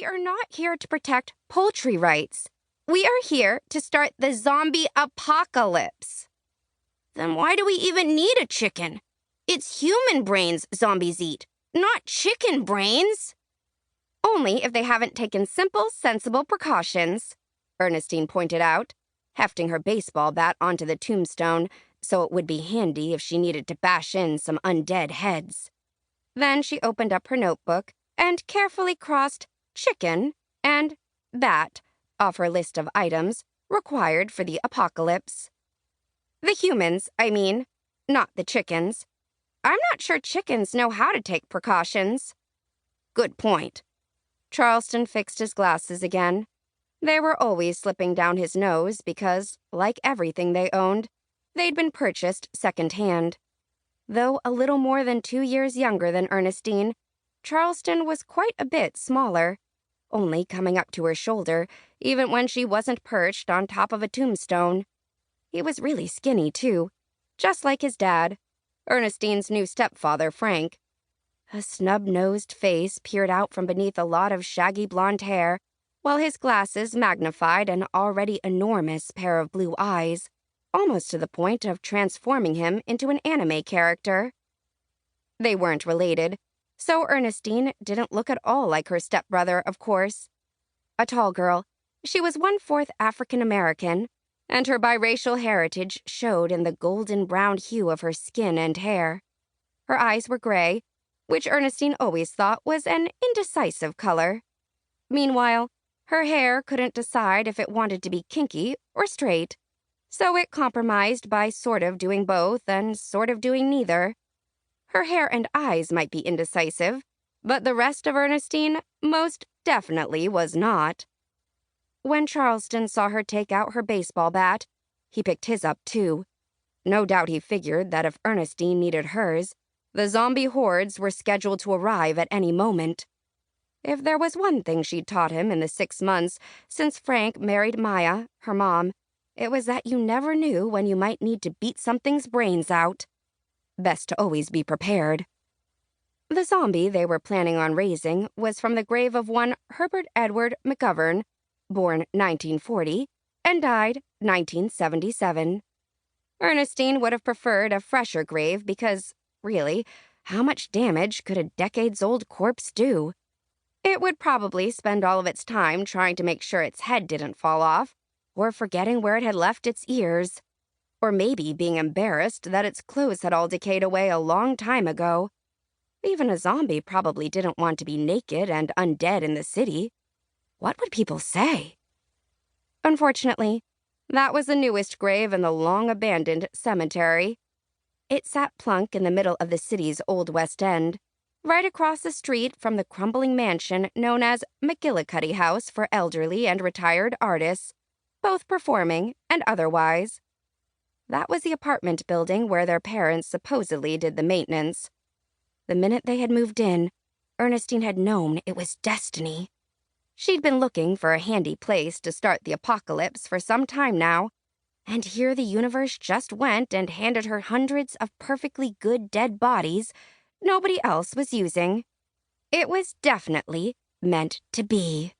We are not here to protect poultry rights. We are here to start the zombie apocalypse. Then why do we even need a chicken? It's human brains zombies eat, not chicken brains. Only if they haven't taken simple, sensible precautions, Ernestine pointed out, hefting her baseball bat onto the tombstone so it would be handy if she needed to bash in some undead heads. Then she opened up her notebook and carefully crossed chicken and bat off her list of items required for the apocalypse. The humans, I mean, not the chickens. I'm not sure chickens know how to take precautions. Good point. Charleston fixed his glasses again. They were always slipping down his nose because, like everything they owned, they'd been purchased second-hand. Though a little more than 2 years younger than Ernestine, Charleston was quite a bit smaller, only coming up to her shoulder, even when she wasn't perched on top of a tombstone. He was really skinny, too, just like his dad, Ernestine's new stepfather, Frank. A snub-nosed face peered out from beneath a lot of shaggy blonde hair, while his glasses magnified an already enormous pair of blue eyes, almost to the point of transforming him into an anime character. They weren't related, so Ernestine didn't look at all like her stepbrother, of course. A tall girl, she was 1/4 African-American, and her biracial heritage showed in the golden-brown hue of her skin and hair. Her eyes were gray, which Ernestine always thought was an indecisive color. Meanwhile, her hair couldn't decide if it wanted to be kinky or straight, so it compromised by sort of doing both and sort of doing neither. Her hair and eyes might be indecisive, but the rest of Ernestine most definitely was not. When Charleston saw her take out her baseball bat, he picked his up too. No doubt he figured that if Ernestine needed hers, the zombie hordes were scheduled to arrive at any moment. If there was one thing she'd taught him in the 6 months since Frank married Maya, her mom, it was that you never knew when you might need to beat something's brains out. Best to always be prepared. The zombie they were planning on raising was from the grave of one Herbert Edward McGovern, born 1940 and died 1977. Ernestine would have preferred a fresher grave because, really, how much damage could a decades-old corpse do? It would probably spend all of its time trying to make sure its head didn't fall off, or forgetting where it had left its ears, or maybe being embarrassed that its clothes had all decayed away a long time ago. Even a zombie probably didn't want to be naked and undead in the city. What would people say? Unfortunately, that was the newest grave in the long-abandoned cemetery. It sat plunk in the middle of the city's Old West End, right across the street from the crumbling mansion known as McGillicuddy House for elderly and retired artists, both performing and otherwise. That was the apartment building where their parents supposedly did the maintenance. The minute they had moved in, Ernestine had known it was destiny. She'd been looking for a handy place to start the apocalypse for some time now, and here the universe just went and handed her hundreds of perfectly good dead bodies nobody else was using. It was definitely meant to be.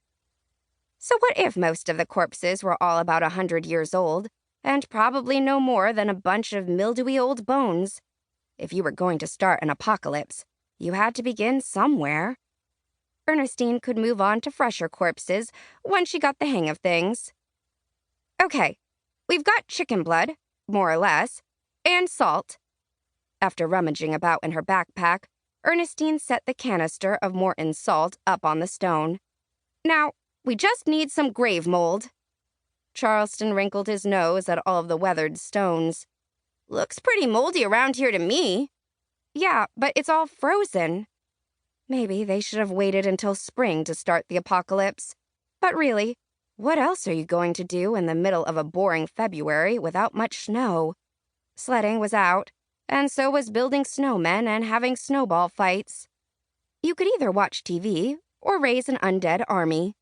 So what if most of the corpses were all about 100 years old, and probably no more than a bunch of mildewy old bones? If you were going to start an apocalypse, you had to begin somewhere. Ernestine could move on to fresher corpses when she got the hang of things. Okay, we've got chicken blood, more or less, and salt. After rummaging about in her backpack, Ernestine set the canister of Morton's salt up on the stone. Now, we just need some grave mold. Charleston wrinkled his nose at all of the weathered stones. Looks pretty moldy around here to me. Yeah, but it's all frozen. Maybe they should have waited until spring to start the apocalypse. But really, what else are you going to do in the middle of a boring February without much snow? Sledding was out, and so was building snowmen and having snowball fights. You could either watch TV or raise an undead army.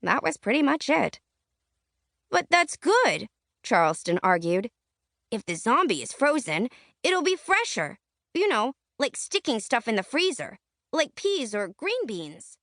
That was pretty much it. But that's good, Charleston argued. If the zombie is frozen, it'll be fresher. You know, like sticking stuff in the freezer, like peas or green beans.